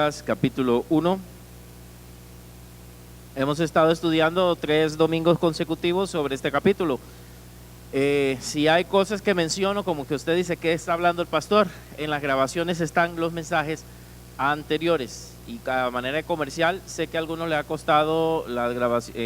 Lucas capítulo 1. Hemos estado estudiando 3 domingos consecutivos sobre este capítulo. Si hay cosas que menciono, como que usted dice, ¿qué está hablando el pastor? En las grabaciones están los mensajes anteriores. Y cada manera de comercial, sé que a algunos les ha costado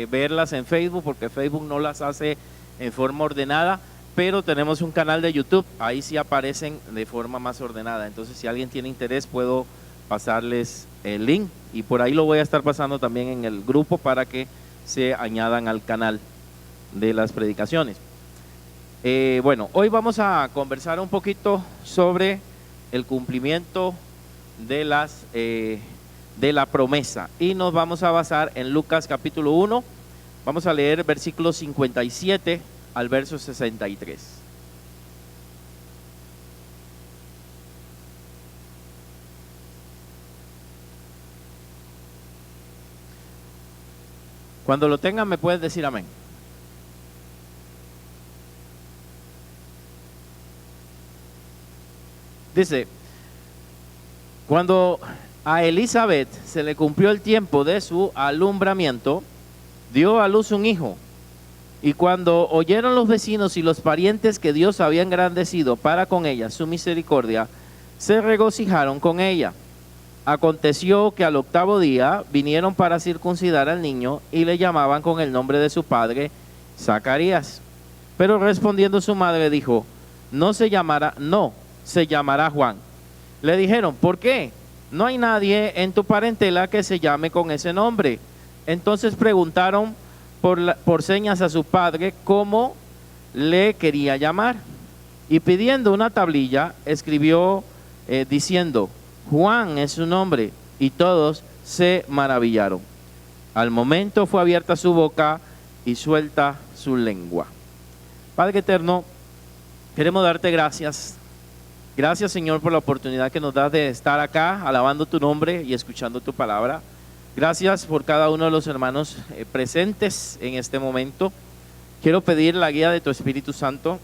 verlas en Facebook, porque Facebook no las hace en forma ordenada, pero tenemos un canal de YouTube, ahí sí aparecen de forma más ordenada. Entonces, si alguien tiene interés, puedo pasarles el link y por ahí lo voy a estar pasando también en el grupo para que se añadan al canal de las predicaciones. Bueno, hoy vamos a conversar un poquito sobre el cumplimiento de la promesa y nos vamos a basar en Lucas capítulo 1. Vamos a leer versículos 57 al verso 63. Cuando lo tengan me puedes decir amén. Dice: cuando a Elizabeth se le cumplió el tiempo de su alumbramiento, dio a luz un hijo. Y cuando oyeron los vecinos y los parientes que Dios había engrandecido para con ella su misericordia, se regocijaron con ella. Aconteció que al 8º día vinieron para circuncidar al niño y le llamaban con el nombre de su padre, Zacarías. Pero respondiendo su madre dijo: no, se llamará Juan. Le dijeron: ¿por qué? No hay nadie en tu parentela que se llame con ese nombre. Entonces preguntaron por señas a su padre cómo le quería llamar. Y pidiendo una tablilla, escribió diciendo: Juan es su nombre. Y todos se maravillaron. Al momento fue abierta su boca y suelta su lengua. Padre eterno, queremos darte gracias. Gracias, Señor, por la oportunidad que nos das de estar acá alabando tu nombre y escuchando tu palabra. Gracias por cada uno de los hermanos presentes en este momento. Quiero pedir la guía de tu Espíritu Santo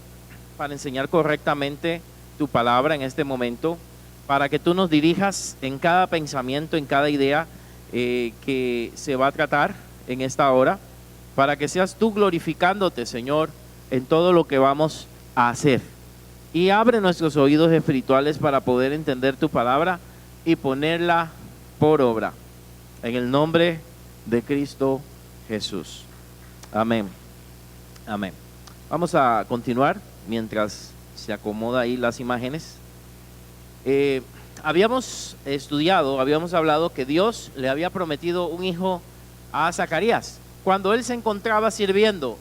para enseñar correctamente tu palabra en este momento, para que tú nos dirijas en cada pensamiento, en cada idea que se va a tratar en esta hora, para que seas tú glorificándote, Señor, en todo lo que vamos a hacer. Y abre nuestros oídos espirituales para poder entender tu palabra y ponerla por obra. En el nombre de Cristo Jesús. Amén. Amén. Vamos a continuar mientras se acomoda ahí las imágenes. Habíamos hablado que Dios le había prometido un hijo a Zacarías cuando él se encontraba sirviendo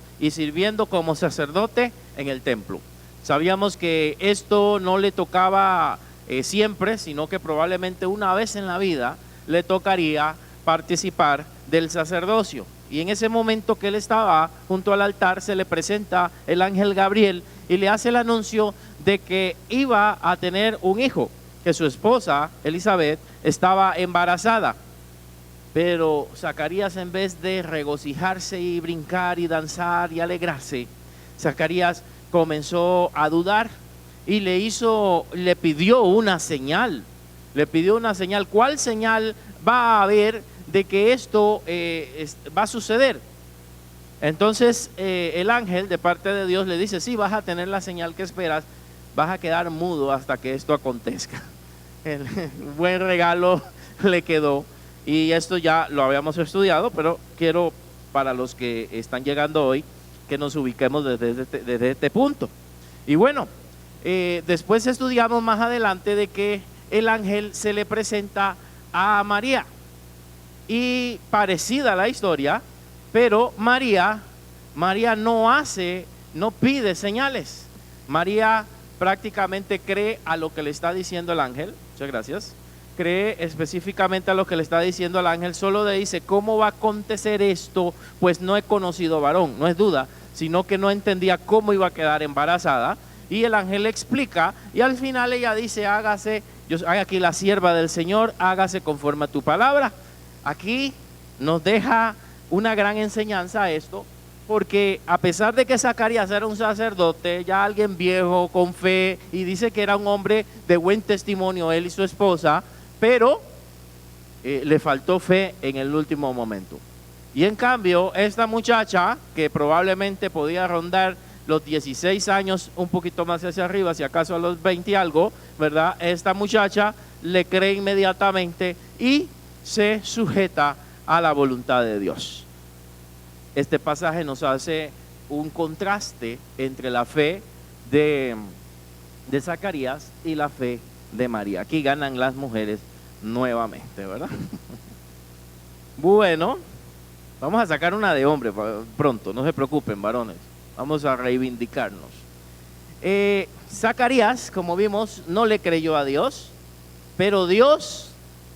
como sacerdote en el templo. Sabíamos que esto no le tocaba siempre, sino que probablemente una vez en la vida le tocaría participar del sacerdocio. Y en ese momento que él estaba junto al altar, se le presenta el ángel Gabriel y le hace el anuncio de que iba a tener un hijo, que su esposa Elizabeth estaba embarazada. Pero Zacarías, en vez de regocijarse y brincar y danzar y alegrarse, Zacarías comenzó a dudar y le pidió una señal. ¿Cuál señal va a haber de que esto va a suceder? Entonces el ángel de parte de Dios le dice: sí, vas a tener la señal que esperas, vas a quedar mudo hasta que esto acontezca. El buen regalo le quedó, y esto ya lo habíamos estudiado, pero quiero, para los que están llegando hoy, que nos ubiquemos desde este punto. Y bueno, después estudiamos más adelante de que el ángel se le presenta a María, y parecida la historia, pero María no pide señales. María prácticamente cree a lo que le está diciendo el ángel. Muchas gracias. Cree específicamente a lo que le está diciendo el ángel. Solo le dice: ¿cómo va a acontecer esto? Pues no he conocido varón. No es duda, sino que no entendía cómo iba a quedar embarazada. Y el ángel le explica, y al final ella dice: hágase, yo soy aquí la sierva del Señor, hágase conforme a tu palabra. Aquí nos deja una gran enseñanza esto, porque a pesar de que Zacarías era un sacerdote, ya alguien viejo, con fe, y dice que era un hombre de buen testimonio, él y su esposa, pero le faltó fe en el último momento. Y en cambio, esta muchacha, que probablemente podía rondar los 16 años, un poquito más hacia arriba, si acaso a los 20 y algo, ¿verdad? Esta muchacha le cree inmediatamente y se sujeta a la voluntad de Dios. Este pasaje nos hace un contraste entre la fe de Zacarías y la fe de María. Aquí ganan las mujeres nuevamente, ¿verdad? Bueno, vamos a sacar una de hombre pronto, no se preocupen, varones. Vamos a reivindicarnos. Zacarías, como vimos, no le creyó a Dios, pero Dios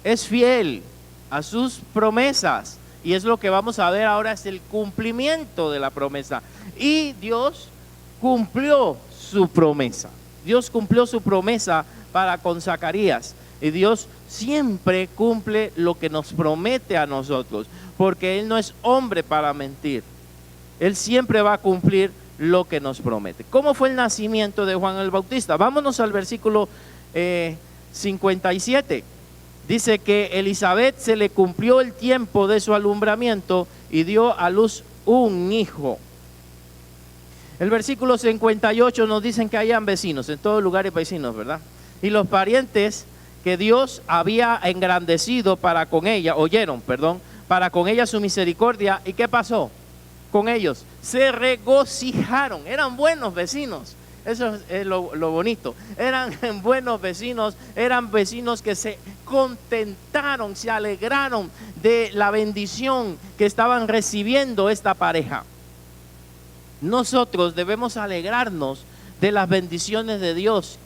es fiel a sus promesas. Y es lo que vamos a ver ahora, es el cumplimiento de la promesa. Y Dios cumplió su promesa. Dios cumplió su promesa para con Zacarías. Y Dios siempre cumple lo que nos promete a nosotros, porque Él no es hombre para mentir. Él siempre va a cumplir lo que nos promete. ¿Cómo fue el nacimiento de Juan el Bautista? Vámonos al versículo 57. Dice que Elizabeth se le cumplió el tiempo de su alumbramiento y dio a luz un hijo. El versículo 58 nos dicen que hayan vecinos, en todo lugar hay vecinos, ¿verdad? Y los parientes que Dios había engrandecido para con ella, para con ella su misericordia. ¿Y qué pasó con ellos? Se regocijaron, eran buenos vecinos. Eso es lo bonito. Eran buenos vecinos, eran vecinos que se contentaron, se alegraron de la bendición que estaban recibiendo esta pareja. Nosotros debemos alegrarnos de las bendiciones de Dios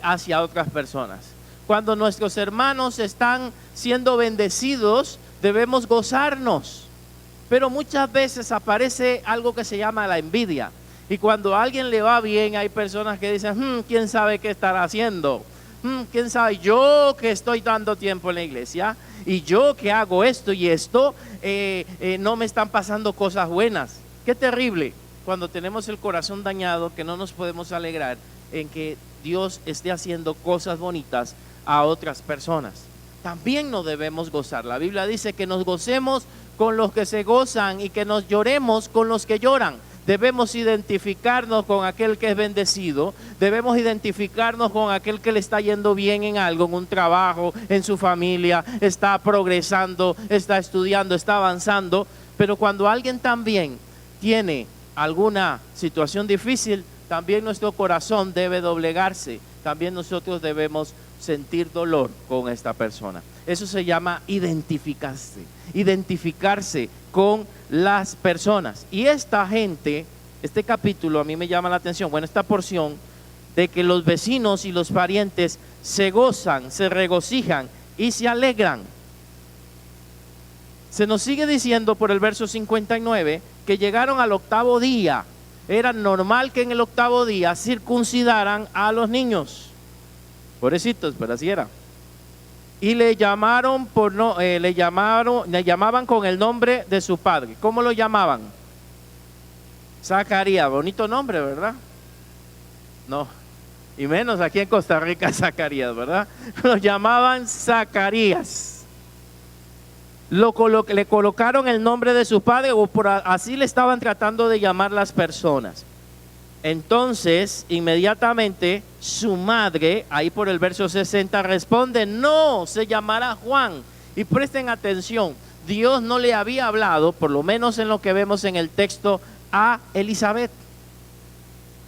hacia otras personas. Cuando nuestros hermanos están siendo bendecidos, debemos gozarnos. Pero muchas veces aparece algo que se llama la envidia. Y cuando a alguien le va bien, hay personas que dicen, ¿quién sabe qué estará haciendo? ¿Quién sabe? Yo que estoy dando tiempo en la iglesia y yo que hago esto y esto, no me están pasando cosas buenas. Qué terrible cuando tenemos el corazón dañado, que no nos podemos alegrar en que Dios esté haciendo cosas bonitas a otras personas. También nos debemos gozar. La Biblia dice que nos gocemos con los que se gozan y que nos lloremos con los que lloran. Debemos identificarnos con aquel que es bendecido, debemos identificarnos con aquel que le está yendo bien en algo, en un trabajo, en su familia, está progresando, está estudiando, está avanzando. Pero cuando alguien también tiene alguna situación difícil, también nuestro corazón debe doblegarse, también nosotros debemos sentir dolor con esta persona. Eso se llama identificarse con las personas. Y esta gente, este capítulo a mí me llama la atención, esta porción de que los vecinos y los parientes se gozan, se regocijan y se alegran. Se nos sigue diciendo por el verso 59 que llegaron al octavo día. Era normal que en el octavo día circuncidaran a los niños. Pobrecitos, pero así era. Y le llamaban con el nombre de su padre. ¿Cómo lo llamaban? Zacarías, bonito nombre, ¿verdad? No, y menos aquí en Costa Rica Zacarías, ¿verdad? Lo llamaban Zacarías. Le colocaron el nombre de su padre, o así le estaban tratando de llamar las personas. Entonces, inmediatamente su madre, ahí por el verso 60, responde, no, se llamará Juan. Y presten atención, Dios no le había hablado, por lo menos en lo que vemos en el texto, a Elizabeth.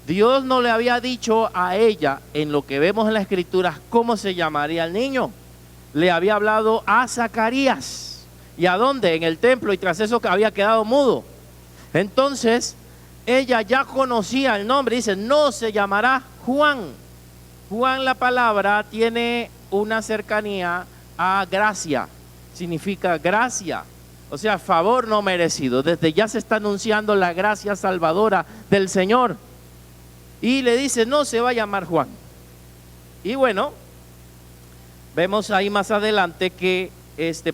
Dios no le había dicho a ella, en lo que vemos en la escritura, cómo se llamaría el niño. Le había hablado a Zacarías. ¿Y a dónde? En el templo, y tras eso que había quedado mudo. Entonces ella ya conocía el nombre, dice, no, se llamará Juan. Juan, la palabra tiene una cercanía a gracia, significa gracia, o sea, favor no merecido. Desde ya se está anunciando la gracia salvadora del Señor. Y le dice, no, se va a llamar Juan. Y bueno, vemos ahí más adelante que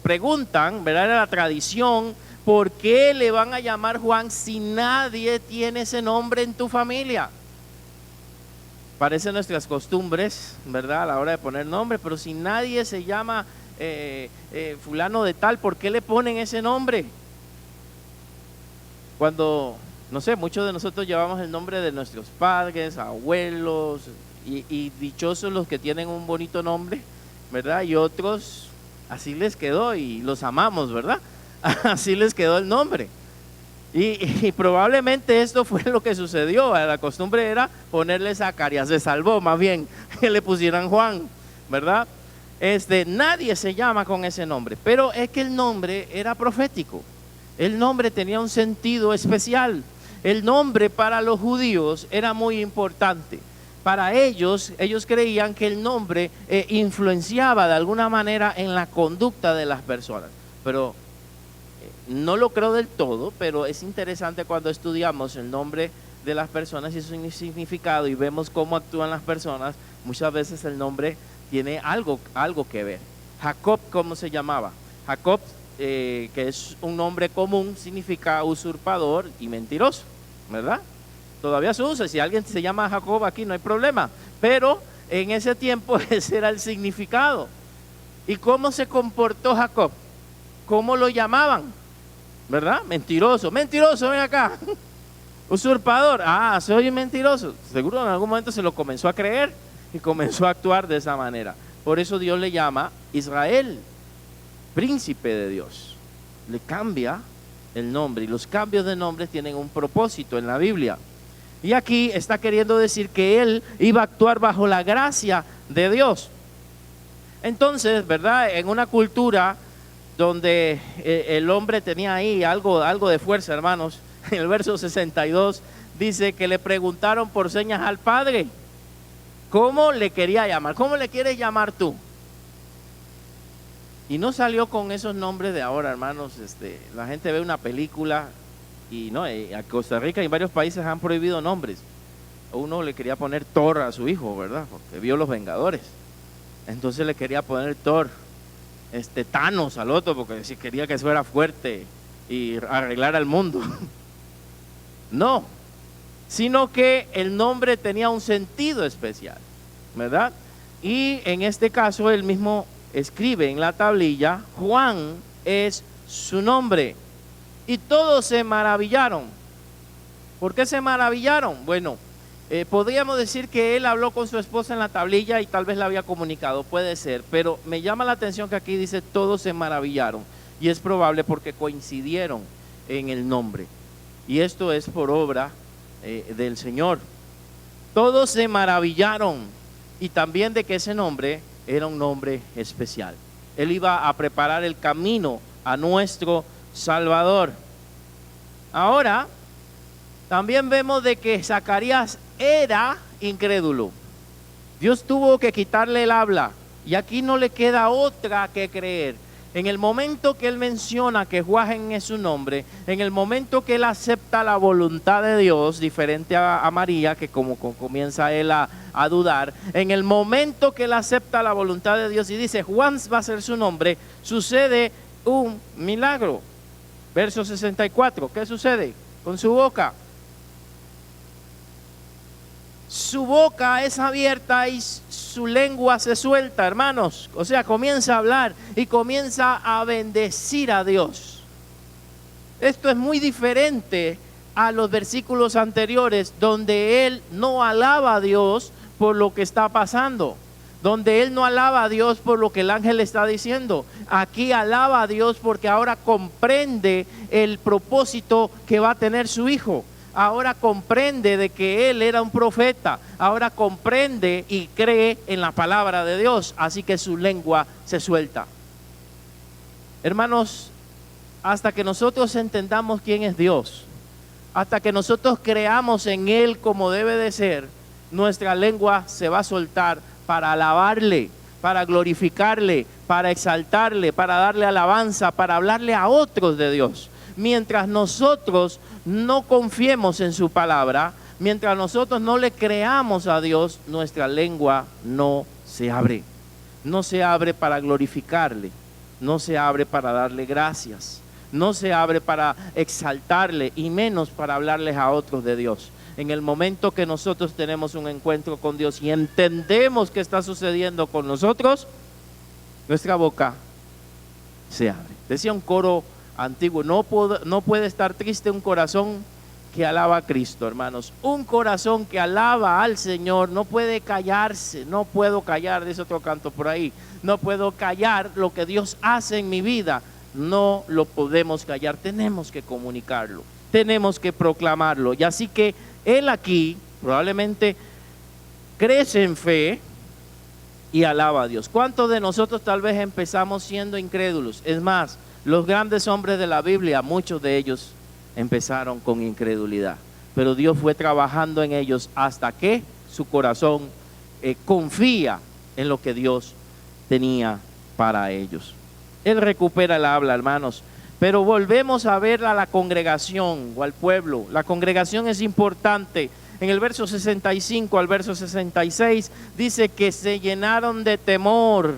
preguntan, ¿verdad? Era la tradición, ¿por qué le van a llamar Juan si nadie tiene ese nombre en tu familia? Parecen nuestras costumbres, ¿verdad? A la hora de poner nombre, pero si nadie se llama fulano de tal, ¿por qué le ponen ese nombre? Cuando, no sé, muchos de nosotros llevamos el nombre de nuestros padres, abuelos, y dichosos los que tienen un bonito nombre, ¿verdad? Y otros, así les quedó y los amamos, ¿verdad? Así les quedó el nombre. Y probablemente esto fue lo que sucedió. La costumbre era ponerle Zacarías, se salvó más bien que le pusieran Juan, ¿verdad? Nadie se llama con ese nombre, pero es que el nombre era profético. El nombre tenía un sentido especial. El nombre para los judíos era muy importante. Para ellos creían que el nombre influenciaba de alguna manera en la conducta de las personas. Pero no lo creo del todo, pero es interesante cuando estudiamos el nombre de las personas y su significado y vemos cómo actúan las personas. Muchas veces el nombre tiene algo que ver. Jacob, ¿cómo se llamaba? Jacob, que es un nombre común, significa usurpador y mentiroso, ¿verdad? Todavía se usa. Si alguien se llama Jacob aquí no hay problema, pero en ese tiempo ese era el significado. ¿Y cómo se comportó Jacob? ¿Cómo lo llamaban? ¿Verdad? Mentiroso, mentiroso, ven acá. Usurpador, soy mentiroso. Seguro en algún momento se lo comenzó a creer y comenzó a actuar de esa manera. Por eso Dios le llama Israel, príncipe de Dios. Le cambia el nombre, y los cambios de nombres tienen un propósito en la Biblia. Y aquí está queriendo decir que él iba a actuar bajo la gracia de Dios. Entonces, ¿verdad? En una cultura donde el hombre tenía ahí algo de fuerza, hermanos, en el verso 62 dice que le preguntaron por señas al padre cómo le quería llamar. ¿Cómo le quieres llamar tú? Y no salió con esos nombres de ahora, hermanos. La gente ve una película y no, a Costa Rica y en varios países han prohibido nombres. Uno le quería poner Thor a su hijo, ¿verdad? Porque vio Los Vengadores. Entonces le quería poner Thor. Thanos al otro, porque si quería que fuera fuerte y arreglara el mundo. No, sino que el nombre tenía un sentido especial, ¿verdad? Y en este caso él mismo escribe en la tablilla, Juan es su nombre. Y todos se maravillaron. ¿Por qué se maravillaron? Bueno, podríamos decir que él habló con su esposa en la tablilla y tal vez la había comunicado, puede ser, pero me llama la atención que aquí dice todos se maravillaron, y es probable porque coincidieron en el nombre, y esto es por obra del Señor. Todos se maravillaron, y también de que ese nombre era un nombre especial. Él iba a preparar el camino a nuestro Salvador. Ahora también vemos de que Zacarías era incrédulo. Dios tuvo que quitarle el habla y aquí no le queda otra que creer. En el momento que él menciona que Juan es su nombre, en el momento que él acepta la voluntad de Dios, diferente a María, que como comienza él a dudar, en el momento que él acepta la voluntad de Dios y dice Juan va a ser su nombre, sucede un milagro. Verso 64, ¿qué sucede? Con su boca. Su boca es abierta y su lengua se suelta, hermanos. O sea, comienza a hablar y comienza a bendecir a Dios. Esto es muy diferente a los versículos anteriores donde él no alaba a Dios por lo que está pasando, donde él no alaba a Dios por lo que el ángel le está diciendo. Aquí alaba a Dios porque ahora comprende el propósito que va a tener su hijo. Ahora comprende de que él era un profeta, ahora comprende y cree en la palabra de Dios, así que su lengua se suelta. Hermanos, hasta que nosotros entendamos quién es Dios, hasta que nosotros creamos en él como debe de ser, nuestra lengua se va a soltar para alabarle, para glorificarle, para exaltarle, para darle alabanza, para hablarle a otros de Dios. Mientras nosotros no confiemos en su palabra, mientras nosotros no le creamos a Dios, nuestra lengua no se abre. No se abre para glorificarle, no se abre para darle gracias, no se abre para exaltarle y menos para hablarles a otros de Dios. En el momento que nosotros tenemos un encuentro con Dios y entendemos qué está sucediendo con nosotros, nuestra boca se abre. Decía un coro antiguo, no puede estar triste un corazón que alaba a Cristo, hermanos. Un corazón que alaba al Señor no puede callarse. No puedo callar, dice otro canto por ahí, no puedo callar lo que Dios hace en mi vida. No lo podemos callar, tenemos que comunicarlo, tenemos que proclamarlo. Y así que él aquí probablemente crece en fe y alaba a Dios. ¿Cuántos de nosotros tal vez empezamos siendo incrédulos? Es más, los grandes hombres de la Biblia, muchos de ellos empezaron con incredulidad, pero Dios fue trabajando en ellos hasta que su corazón confía en lo que Dios tenía para ellos. Él recupera el habla, hermanos, pero volvemos a ver a la congregación o al pueblo. La congregación es importante. En el verso 65 al verso 66 dice que se llenaron de temor,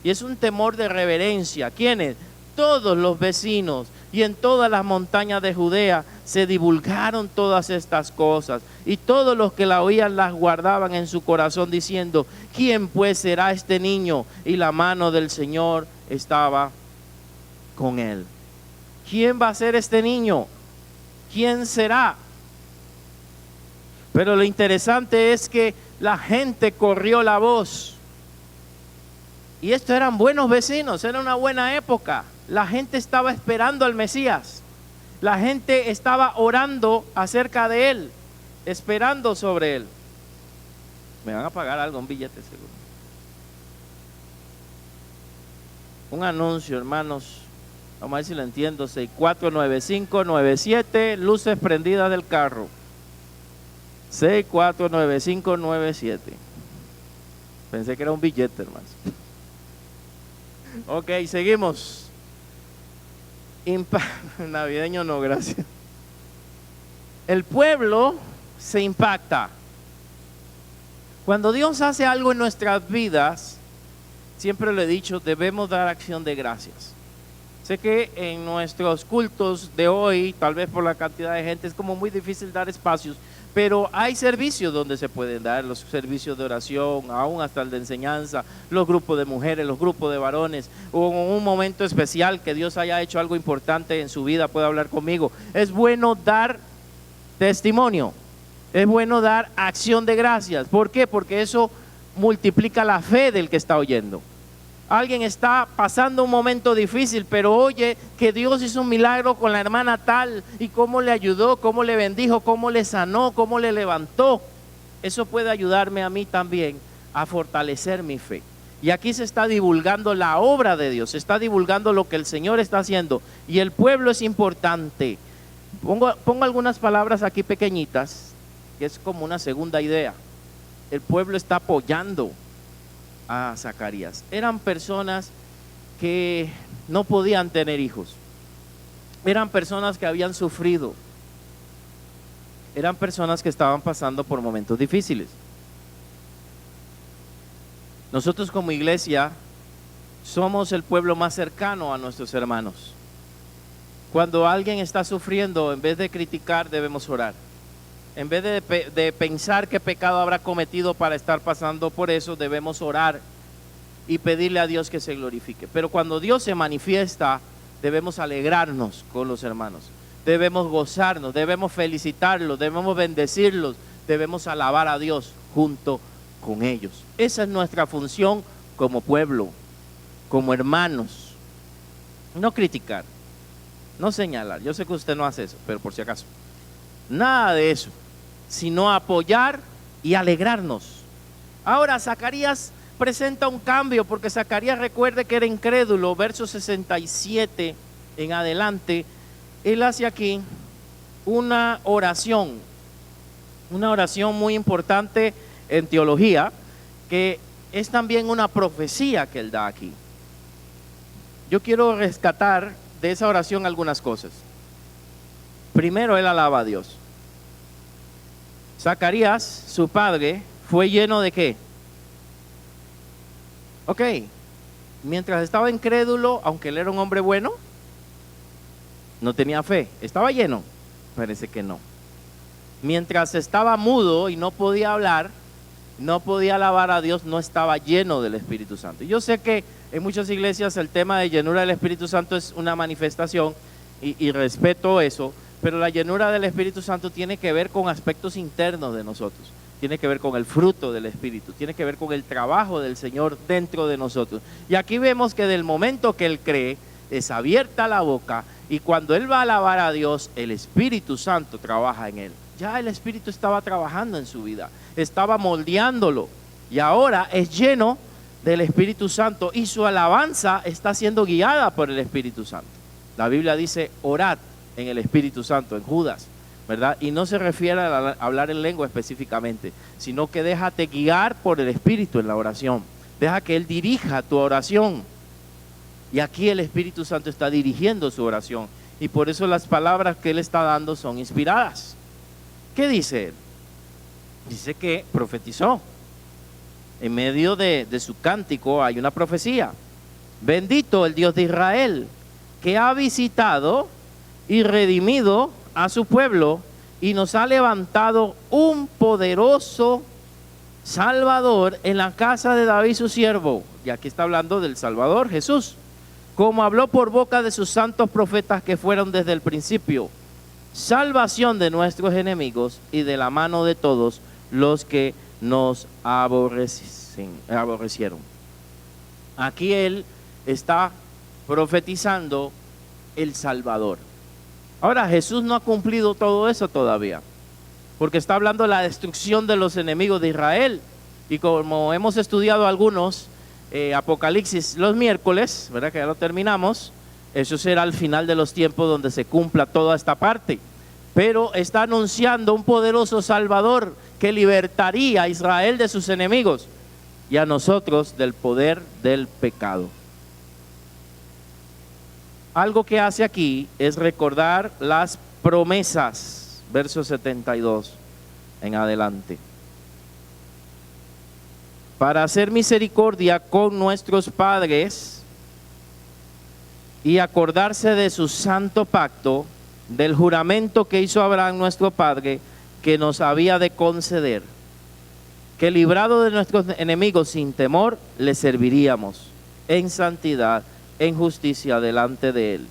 y es un temor de reverencia. ¿Quiénes? Todos los vecinos, y en todas las montañas de Judea se divulgaron todas estas cosas, y todos los que la oían las guardaban en su corazón, diciendo: ¿quién pues será este niño? Y la mano del Señor estaba con él. ¿Quién va a ser este niño? ¿Quién será? Pero lo interesante es que la gente corrió la voz. Y estos eran buenos vecinos, era una buena época. La gente estaba esperando al Mesías. La gente estaba orando acerca de él, esperando sobre él. Me van a pagar algo, un billete seguro. Un anuncio, hermanos. Vamos a ver si lo entiendo. 649597, luces prendidas del carro. 649597. Pensé que era un billete, hermanos. Ok, seguimos. Navideño no, gracias. El pueblo se impacta. Cuando Dios hace algo en nuestras vidas, siempre lo he dicho, debemos dar acción de gracias. Sé que en nuestros cultos de hoy, tal vez por la cantidad de gente, es como muy difícil dar espacios, pero hay servicios donde se pueden dar, los servicios de oración, aún hasta el de enseñanza, los grupos de mujeres, los grupos de varones, o un momento especial que Dios haya hecho algo importante en su vida, puede hablar conmigo. Es bueno dar testimonio, es bueno dar acción de gracias. ¿Por qué? Porque eso multiplica la fe del que está oyendo. Alguien está pasando un momento difícil, pero oye que Dios hizo un milagro con la hermana tal, y cómo le ayudó, cómo le bendijo, cómo le sanó, cómo le levantó. Eso puede ayudarme a mí también a fortalecer mi fe. Y aquí se está divulgando la obra de Dios, se está divulgando lo que el Señor está haciendo, y el pueblo es importante. Pongo algunas palabras aquí pequeñitas, que es como una segunda idea. El pueblo está apoyando a Zacarías. Eran personas que no podían tener hijos, eran personas que habían sufrido, eran personas que estaban pasando por momentos difíciles. Nosotros como iglesia somos el pueblo más cercano a nuestros hermanos. Cuando alguien está sufriendo, en vez de criticar, debemos orar. En vez de pensar qué pecado habrá cometido para estar pasando por eso, debemos orar y pedirle a Dios que se glorifique. Pero cuando Dios se manifiesta, debemos alegrarnos con los hermanos, debemos gozarnos, debemos felicitarlos, debemos bendecirlos, debemos alabar a Dios junto con ellos. Esa es nuestra función como pueblo, como hermanos. No criticar, no señalar. Yo sé que usted no hace eso, pero por si acaso, nada de eso, sino apoyar y alegrarnos. Ahora Zacarías presenta un cambio, porque Zacarías, recuerde que era incrédulo. Verso 67 en adelante, él hace aquí una oración muy importante en teología, que es también una profecía que él da aquí. Yo quiero rescatar de esa oración algunas cosas. Primero, él alaba a Dios. Zacarías, su padre, fue lleno de ¿qué? Ok, mientras estaba incrédulo, aunque él era un hombre bueno, no tenía fe. ¿Estaba lleno? Parece que no. Mientras estaba mudo y no podía hablar, no podía alabar a Dios, no estaba lleno del Espíritu Santo. Yo sé que en muchas iglesias el tema de llenura del Espíritu Santo es una manifestación y respeto eso, pero la llenura del Espíritu Santo tiene que ver con aspectos internos de nosotros, tiene que ver con el fruto del Espíritu, tiene que ver con el trabajo del Señor dentro de nosotros. Y aquí vemos que del momento que Él cree, es abierta la boca, y cuando Él va a alabar a Dios, el Espíritu Santo trabaja en Él. Ya el Espíritu estaba trabajando en su vida, estaba moldeándolo, y ahora es lleno del Espíritu Santo, y su alabanza está siendo guiada por el Espíritu Santo. La Biblia dice, orad en el Espíritu Santo, en Judas, ¿verdad? Y no se refiere a hablar en lengua específicamente, sino que déjate guiar por el Espíritu en la oración. Deja que Él dirija tu oración. Y aquí el Espíritu Santo está dirigiendo su oración. Y por eso las palabras que Él está dando son inspiradas. ¿Qué dice Él? Dice que profetizó. En medio de su cántico hay una profecía. Bendito el Dios de Israel, que ha visitado y redimido a su pueblo y nos ha levantado un poderoso Salvador en la casa de David su siervo. Y aquí está hablando del Salvador, Jesús, como habló por boca de sus santos profetas que fueron desde el principio, salvación de nuestros enemigos y de la mano de todos los que nos aborrecieron. Aquí Él está profetizando el Salvador. Ahora, Jesús no ha cumplido todo eso todavía, porque está hablando de la destrucción de los enemigos de Israel. Y como hemos estudiado algunos, Apocalipsis los miércoles, ¿verdad? Que ya lo terminamos, eso será al final de los tiempos donde se cumpla toda esta parte. Pero está anunciando un poderoso Salvador que libertaría a Israel de sus enemigos y a nosotros del poder del pecado. Algo que hace aquí es recordar las promesas, verso 72 en adelante. Para hacer misericordia con nuestros padres y acordarse de su santo pacto, del juramento que hizo Abraham nuestro padre, que nos había de conceder, que librado de nuestros enemigos sin temor, le serviríamos en santidad, en justicia delante de Él.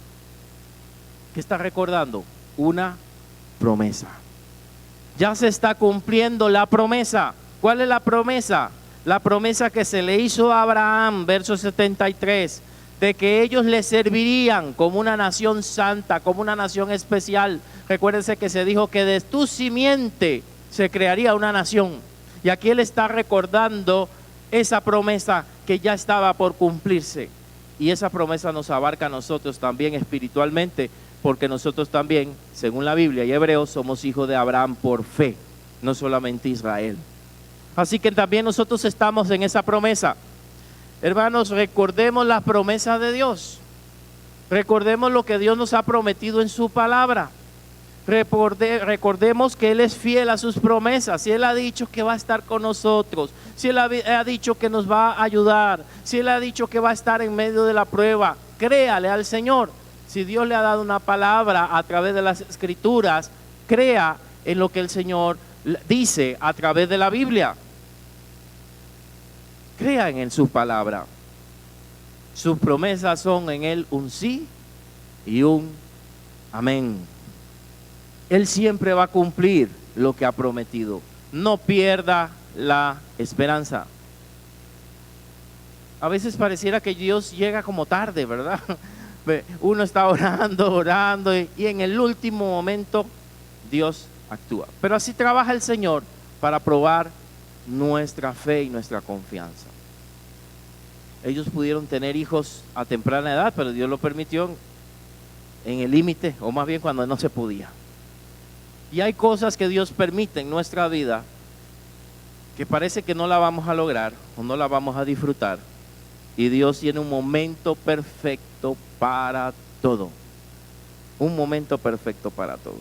¿Qué está recordando? Una promesa. Ya se está cumpliendo la promesa. ¿Cuál es la promesa? La promesa que se le hizo a Abraham, verso 73, de que ellos le servirían como una nación santa, como una nación especial. Recuérdense que se dijo que de tu simiente se crearía una nación. Y aquí Él está recordando esa promesa que ya estaba por cumplirse. Y esa promesa nos abarca a nosotros también espiritualmente, porque nosotros también, según la Biblia y Hebreos, somos hijos de Abraham por fe, no solamente Israel. Así que también nosotros estamos en esa promesa. Hermanos, recordemos las promesas de Dios. Recordemos lo que Dios nos ha prometido en su palabra. Recordemos que Él es fiel a sus promesas. Si Él ha dicho que va a estar con nosotros, si Él ha dicho que nos va a ayudar, si Él ha dicho que va a estar en medio de la prueba, créale al Señor. Si Dios le ha dado una palabra a través de las Escrituras, crea en lo que el Señor dice a través de la Biblia. Crean en su palabra. Sus promesas son en Él un sí y un amén. Él siempre va a cumplir lo que ha prometido. No pierda la esperanza. A veces pareciera que Dios llega como tarde, ¿verdad? Uno está orando y en el último momento Dios actúa. Pero así trabaja el Señor para probar nuestra fe y nuestra confianza. Ellos pudieron tener hijos a temprana edad, pero Dios lo permitió en el límite, o más bien cuando no se podía. Y hay cosas que Dios permite en nuestra vida que parece que no la vamos a lograr o no la vamos a disfrutar. Y Dios tiene un momento perfecto para todo. Un momento perfecto para todo.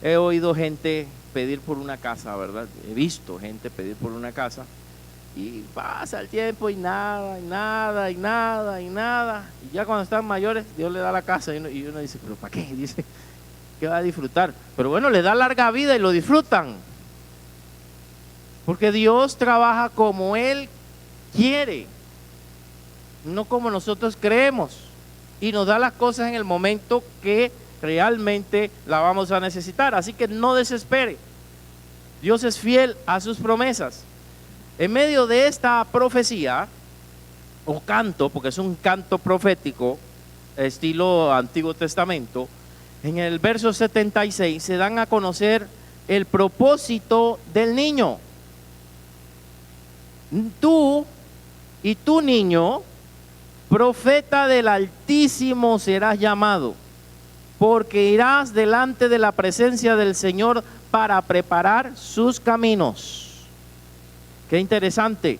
He oído gente pedir por una casa, ¿verdad? He visto gente pedir por una casa y pasa el tiempo y nada, y nada, y nada, y nada. Y ya cuando están mayores, Dios le da la casa y uno dice, ¿pero para qué? Dice que va a disfrutar. Pero bueno, le da larga vida y lo disfrutan. Porque Dios trabaja como Él quiere, no como nosotros creemos. Y nos da las cosas en el momento que realmente la vamos a necesitar. Así que no desespere. Dios es fiel a sus promesas. En medio de esta profecía, o canto, porque es un canto profético, estilo Antiguo Testamento, en el verso 76 se dan a conocer el propósito del niño. Tú y tu niño, profeta del Altísimo serás llamado, porque irás delante de la presencia del Señor para preparar sus caminos. Qué interesante.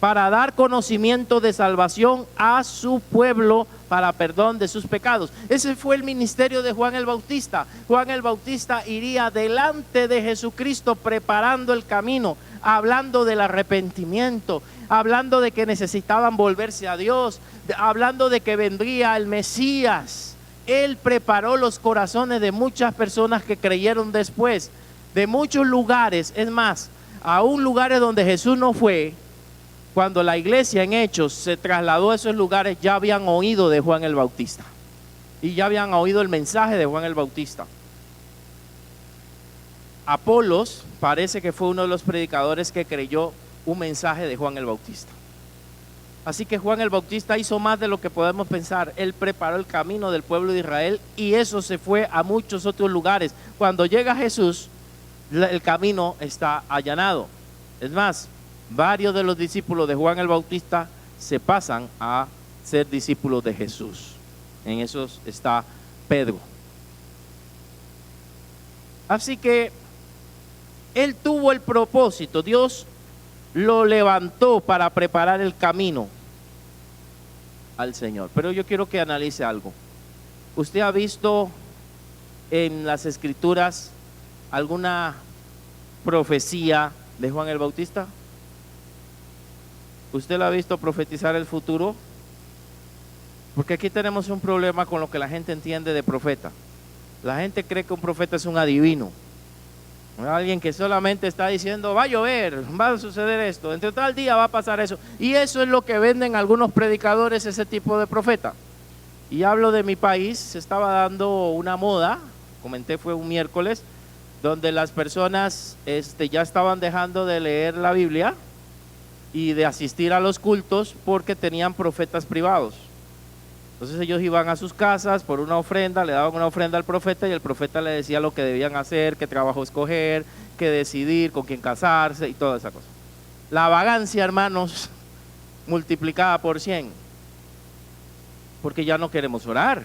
Para dar conocimiento de salvación a su pueblo para perdón de sus pecados. Ese fue el ministerio de Juan el Bautista. Juan el Bautista iría delante de Jesucristo preparando el camino, hablando del arrepentimiento, hablando de que necesitaban volverse a Dios, hablando de que vendría el Mesías. Él preparó los corazones de muchas personas que creyeron después, de muchos lugares, es más, aún lugares donde Jesús no fue. Cuando la iglesia en Hechos se trasladó a esos lugares, ya habían oído de Juan el Bautista y ya habían oído el mensaje de Juan el Bautista. Apolos parece que fue uno de los predicadores que creyó un mensaje de Juan el Bautista. Así que Juan el Bautista hizo más de lo que podemos pensar. Él preparó el camino del pueblo de Israel y eso se fue a muchos otros lugares. Cuando llega Jesús, el camino está allanado. Es más, varios de los discípulos de Juan el Bautista se pasan a ser discípulos de Jesús. En esos está Pedro. Así que él tuvo el propósito, Dios lo levantó para preparar el camino al Señor. Pero yo quiero que analice algo. ¿Usted ha visto en las Escrituras alguna profecía de Juan el Bautista? ¿Usted lo ha visto profetizar el futuro? Porque aquí tenemos un problema con lo que la gente entiende de profeta. La gente cree que un profeta es un adivino, alguien que solamente está diciendo va a llover, va a suceder esto, entre tal día va a pasar eso. Y eso es lo que venden algunos predicadores, ese tipo de profeta. Y hablo de mi país, se estaba dando una moda, comenté fue un miércoles, donde las personas ya estaban dejando de leer la Biblia y de asistir a los cultos porque tenían profetas privados. Entonces ellos iban a sus casas por una ofrenda, le daban una ofrenda al profeta y el profeta le decía lo que debían hacer, qué trabajo escoger, qué decidir, con quién casarse y toda esa cosa. La vagancia, hermanos, multiplicada por 100. Porque ya no queremos orar,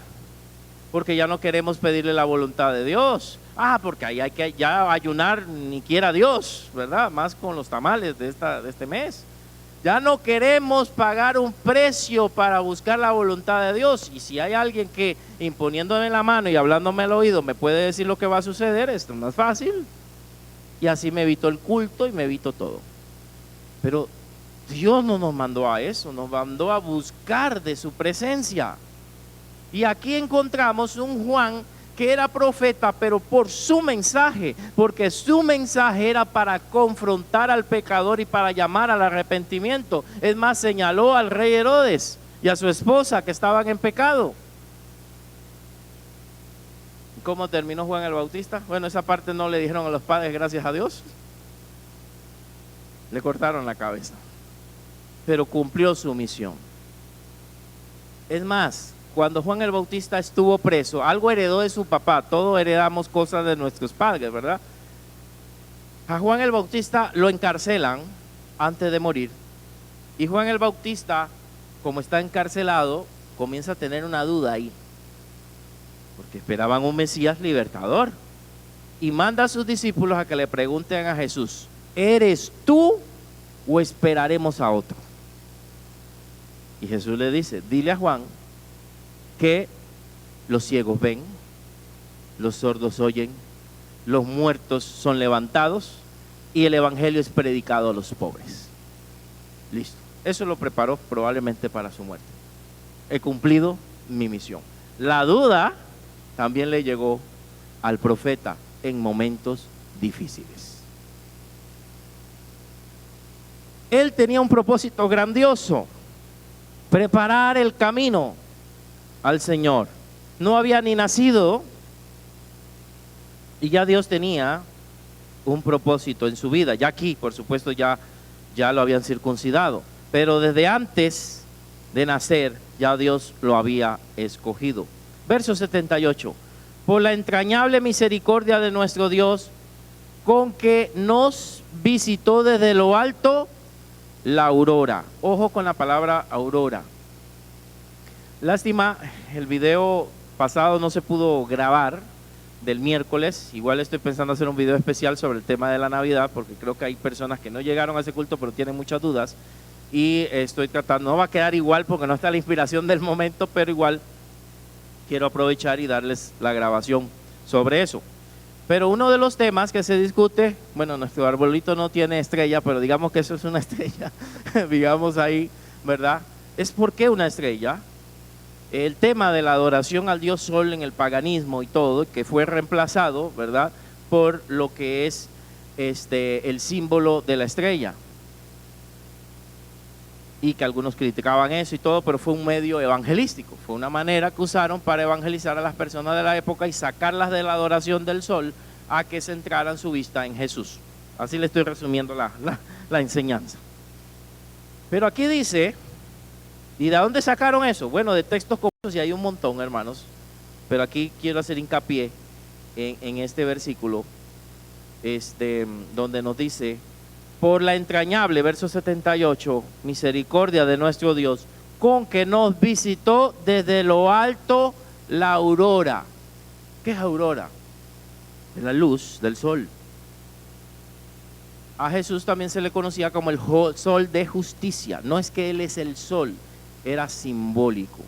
porque ya no queremos pedirle la voluntad de Dios. Porque ahí hay que ya ayunar ni quiera Dios, ¿verdad? Más con los tamales de este mes. Ya no queremos pagar un precio para buscar la voluntad de Dios. Y si hay alguien que imponiéndome la mano y hablándome al oído me puede decir lo que va a suceder, esto es más fácil. Y así me evito el culto y me evito todo. Pero Dios no nos mandó a eso, nos mandó a buscar de su presencia. Y aquí encontramos un Juan que era profeta, pero por su mensaje, porque su mensaje era para confrontar al pecador y para llamar al arrepentimiento. Es más, señaló al rey Herodes y a su esposa que estaban en pecado. ¿Cómo terminó Juan el Bautista? Bueno, esa parte no le dijeron a los padres, gracias a Dios. Le cortaron la cabeza, pero cumplió su misión. Es más, cuando Juan el Bautista estuvo preso, algo heredó de su papá. Todos heredamos cosas de nuestros padres, ¿verdad? A Juan el Bautista lo encarcelan antes de morir. Y Juan el Bautista, como está encarcelado, comienza a tener una duda ahí. Porque esperaban un Mesías libertador. Y manda a sus discípulos a que le pregunten a Jesús, ¿eres tú o esperaremos a otro? Y Jesús le dice, dile a Juan que los ciegos ven, los sordos oyen, los muertos son levantados y el evangelio es predicado a los pobres. Listo. Eso lo preparó probablemente para su muerte. He cumplido mi misión. La duda también le llegó al profeta en momentos difíciles. Él tenía un propósito grandioso: preparar el camino al Señor. No había ni nacido y ya Dios tenía un propósito en su vida. Ya aquí, por supuesto, ya lo habían circuncidado, pero desde antes de nacer ya Dios lo había escogido. Verso 78. Por la entrañable misericordia de nuestro Dios, con que nos visitó desde lo alto la aurora. Ojo con la palabra aurora. Lástima, el video pasado no se pudo grabar, del miércoles. Igual estoy pensando hacer un video especial sobre el tema de la Navidad, porque creo que hay personas que no llegaron a ese culto pero tienen muchas dudas, y estoy tratando, no va a quedar igual porque no está la inspiración del momento, pero igual quiero aprovechar y darles la grabación sobre eso. Pero uno de los temas que se discute, bueno, nuestro arbolito no tiene estrella, pero digamos que eso es una estrella, digamos ahí, ¿verdad? Es ¿por qué una estrella? El tema de la adoración al dios Sol en el paganismo y todo, que fue reemplazado, ¿verdad?, por lo que es el símbolo de la estrella. Y que algunos criticaban eso y todo, pero fue un medio evangelístico, fue una manera que usaron para evangelizar a las personas de la época y sacarlas de la adoración del sol a que centraran su vista en Jesús. Así le estoy resumiendo la enseñanza. Pero aquí dice, ¿y de dónde sacaron eso? Bueno, de textos como esos, y hay un montón, hermanos, pero aquí quiero hacer hincapié en este versículo, donde nos dice: por la entrañable, verso 78, misericordia de nuestro Dios, con que nos visitó desde lo alto la aurora. ¿Qué es aurora? Es la luz del sol. A Jesús también se le conocía como el sol de justicia. No es que Él es el sol, era simbólico.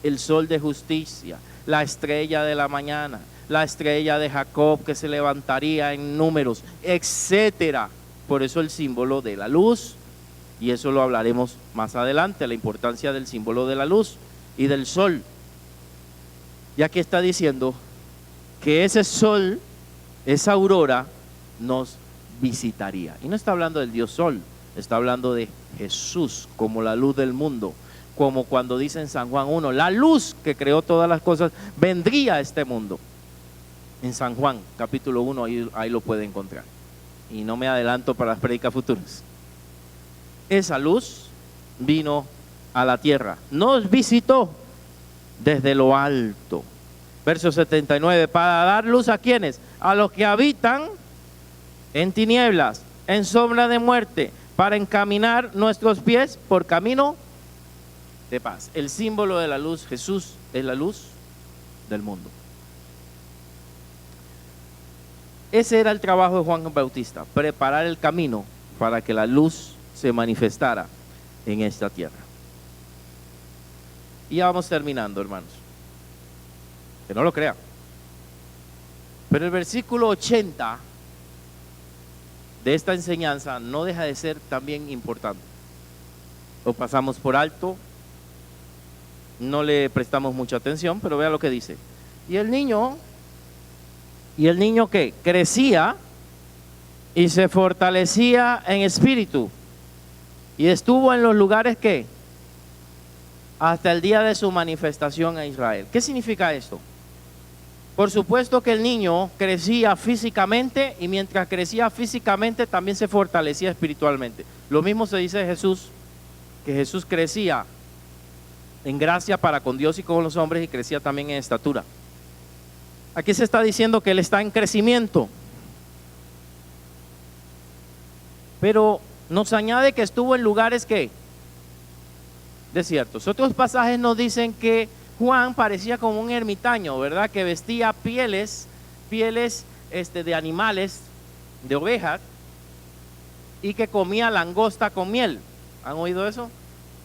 El sol de justicia, la estrella de la mañana, la estrella de Jacob que se levantaría en números, etcétera. Por eso el símbolo de la luz, y eso lo hablaremos más adelante, la importancia del símbolo de la luz y del sol. Y aquí está diciendo que ese sol, esa aurora, nos visitaría. Y no está hablando del dios Sol, está hablando de Jesús como la luz del mundo. Como cuando dice en San Juan 1, la luz que creó todas las cosas vendría a este mundo. En San Juan capítulo 1, ahí lo puede encontrar. Y no me adelanto para las prédicas futuras. Esa luz vino a la tierra, nos visitó desde lo alto. Verso 79, para dar luz ¿a quiénes? A los que habitan en tinieblas, en sombra de muerte, para encaminar nuestros pies por camino de paz. El símbolo de la luz, Jesús, es la luz del mundo. Ese era el trabajo de Juan Bautista, preparar el camino para que la luz se manifestara en esta tierra. Y ya vamos terminando, hermanos. Que no lo crean. Pero el versículo 80 de esta enseñanza no deja de ser también importante. Lo pasamos por alto, no le prestamos mucha atención, pero vea lo que dice. Y el niño que crecía y se fortalecía en espíritu, y estuvo en los lugares que hasta el día de su manifestación a Israel. ¿Qué significa esto? Por supuesto que el niño crecía físicamente, y mientras crecía físicamente también se fortalecía espiritualmente. Lo mismo se dice de Jesús, que Jesús crecía en gracia para con Dios y con los hombres, y crecía también en estatura. Aquí se está diciendo que Él está en crecimiento, pero nos añade que estuvo en lugares que desiertos. Otros pasajes nos dicen que Juan parecía como un ermitaño, ¿verdad? Que vestía pieles de animales, de ovejas, y que comía langosta con miel. ¿Han oído eso?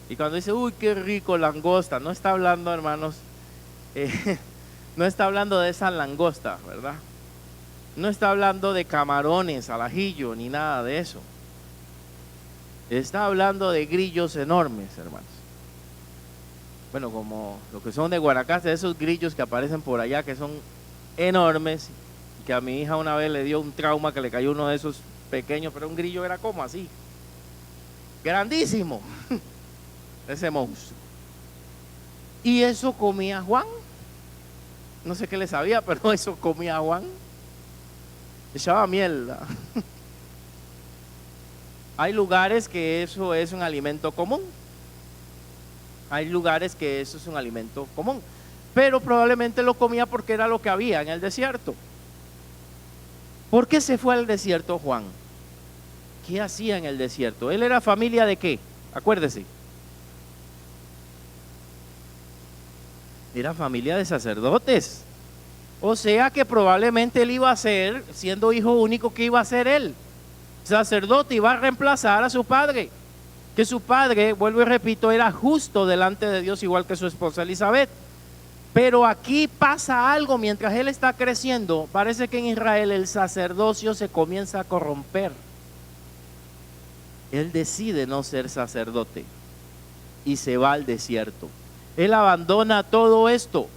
Y cuando dice, uy, qué rico langosta, no está hablando, hermanos, no está hablando de esa langosta, ¿verdad? No está hablando de camarones al ajillo ni nada de eso. Está hablando de grillos enormes, hermanos. Bueno, como lo que son de Guanacaste, esos grillos que aparecen por allá, que son enormes, que a mi hija una vez le dio un trauma que le cayó uno de esos pequeños, pero un grillo era como así. grandísimo, ese monstruo. Y eso comía Juan. No sé qué le sabía, pero eso comía Juan. Echaba miel. Hay lugares que eso es un alimento común. Hay lugares que eso es un alimento común. Pero probablemente lo comía porque era lo que había en el desierto. ¿Por qué se fue al desierto Juan? ¿Qué hacía en el desierto? Él era familia de ¿qué? Acuérdese. Era familia de sacerdotes. O sea que probablemente él iba a ser, siendo hijo único, ¿qué iba a ser él? Sacerdote, iba a reemplazar a su padre. Que su padre, vuelvo y repito, era justo delante de Dios, igual que su esposa Elizabeth. Pero aquí pasa algo mientras él está creciendo. Parece que en Israel el sacerdocio se comienza a corromper. Él decide no ser sacerdote y se va al desierto. Él abandona todo esto.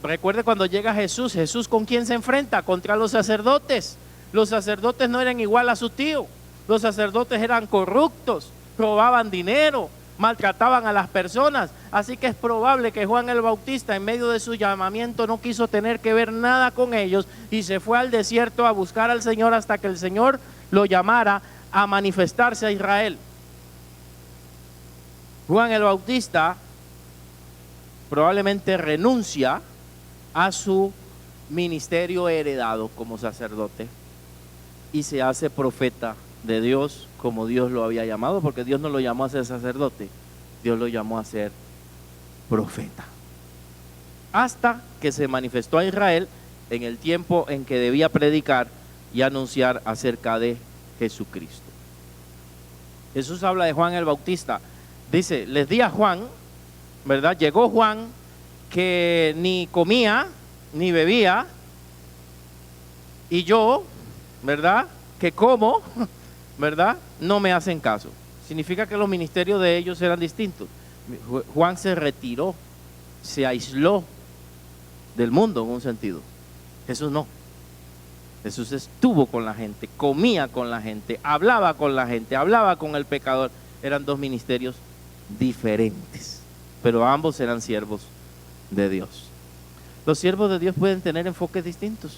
Recuerde cuando llega Jesús, Jesús ¿con quién se enfrenta? Contra los sacerdotes. Los sacerdotes no eran igual a su tío. Los sacerdotes eran corruptos, robaban dinero, maltrataban a las personas. Así que es probable que Juan el Bautista, en medio de su llamamiento, no quiso tener que ver nada con ellos y se fue al desierto a buscar al Señor hasta que el Señor lo llamara a manifestarse a Israel. Juan el Bautista probablemente renuncia a su ministerio heredado como sacerdote y se hace profeta de Dios como Dios lo había llamado, porque Dios no lo llamó a ser sacerdote, Dios lo llamó a ser profeta. Hasta que se manifestó a Israel en el tiempo en que debía predicar y anunciar acerca de Jesucristo. Jesús habla de Juan el Bautista. Dice, les di a Juan, ¿verdad? Llegó Juan que ni comía ni bebía, y yo, ¿verdad? Que como, ¿verdad? No me hacen caso. Significa que los ministerios de ellos eran distintos. Juan se retiró, se aisló del mundo en un sentido. Jesús no. Jesús estuvo con la gente, comía con la gente, hablaba con la gente, hablaba con el pecador. Eran dos ministerios diferentes, pero ambos eran siervos de Dios. Los siervos de Dios pueden tener enfoques distintos.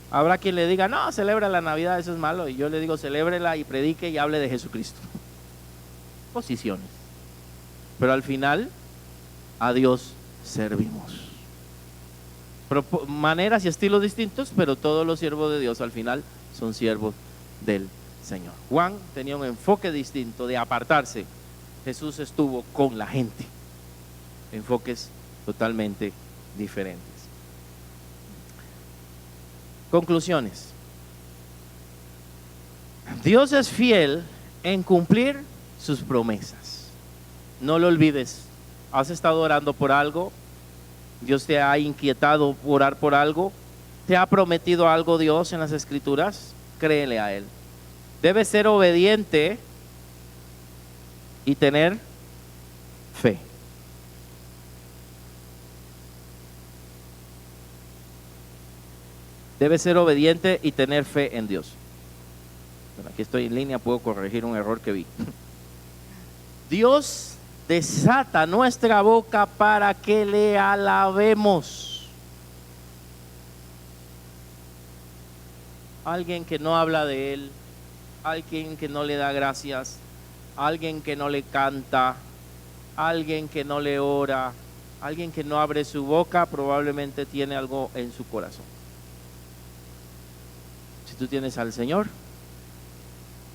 Habrá quien le diga, no, celebra la Navidad, eso es malo. Y yo le digo, celébrela y predique y hable de Jesucristo. Posiciones. Pero al final, a Dios servimos. Maneras y estilos distintos, pero todos los siervos de Dios al final son siervos del Señor. Juan tenía un enfoque distinto de apartarse. Jesús estuvo con la gente. Enfoques totalmente diferentes. Conclusiones. Dios es fiel en cumplir sus promesas. No lo olvides. ¿Has estado orando por algo? ¿Dios te ha inquietado por orar por algo? ¿Te ha prometido algo Dios en las Escrituras? Créele a Él. Debes ser obediente y tener fe. Debes ser obediente y tener fe en Dios. Bueno, aquí estoy en línea, puedo corregir un error que vi. Dios desata nuestra boca para que le alabemos. Alguien que no habla de Él, alguien que no le da gracias, alguien que no le canta, alguien que no le ora, alguien que no abre su boca, probablemente tiene algo en su corazón. Si tú tienes al Señor,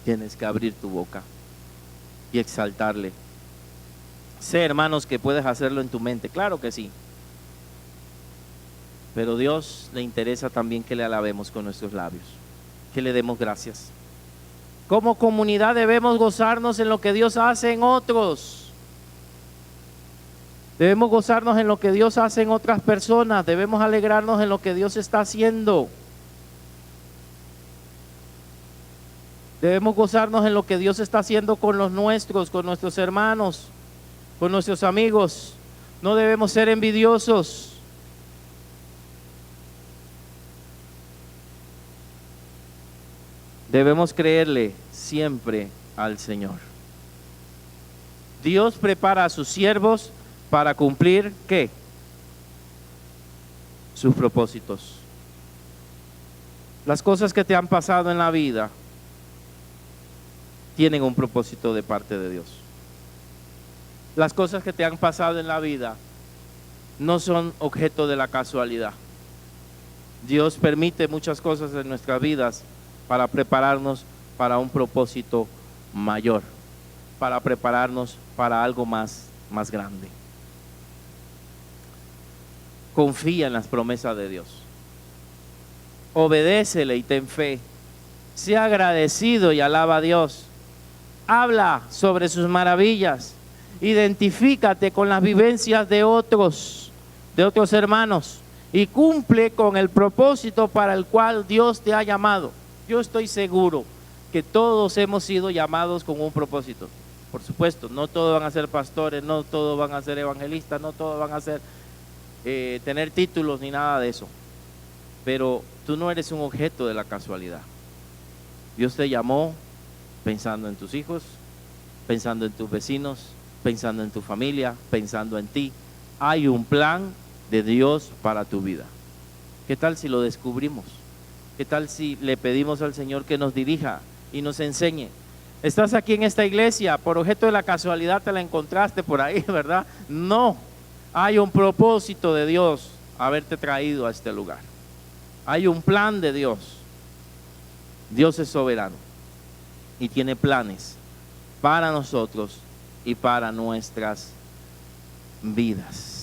tienes que abrir tu boca y exaltarle. Sé, hermanos, que puedes hacerlo en tu mente, claro que sí. Pero Dios le interesa también que le alabemos con nuestros labios, que le demos gracias. Como comunidad debemos gozarnos en lo que Dios hace en otros. Debemos gozarnos en lo que Dios hace en otras personas. Debemos alegrarnos en lo que Dios está haciendo. Debemos gozarnos en lo que Dios está haciendo con los nuestros, con nuestros hermanos, con nuestros amigos. No debemos ser envidiosos. Debemos creerle siempre al Señor. Dios prepara a sus siervos para cumplir, ¿qué? Sus propósitos. Las cosas que te han pasado en la vida tienen un propósito de parte de Dios. Las cosas que te han pasado en la vida no son objeto de la casualidad. Dios permite muchas cosas en nuestras vidas para prepararnos para un propósito mayor, para prepararnos para algo más grande. Confía en las promesas de Dios. Obedécele y ten fe. Sea agradecido y alaba a Dios. Habla sobre sus maravillas. Identifícate con las vivencias de otros hermanos y cumple con el propósito para el cual Dios te ha llamado. Yo estoy seguro que todos hemos sido llamados con un propósito. Por supuesto, no todos van a ser pastores, no todos van a ser evangelistas, no todos van a ser tener títulos ni nada de eso. Pero tú no eres un objeto de la casualidad. Dios te llamó pensando en tus hijos, pensando en tus vecinos, pensando en tu familia, pensando en ti. Hay un plan de Dios para tu vida. ¿Qué tal si lo descubrimos? ¿Qué tal si le pedimos al Señor que nos dirija y nos enseñe? Estás aquí en esta iglesia, por objeto de la casualidad te la encontraste por ahí, ¿verdad? No, hay un propósito de Dios haberte traído a este lugar. Hay un plan de Dios. Dios es soberano y tiene planes para nosotros y para nuestras vidas.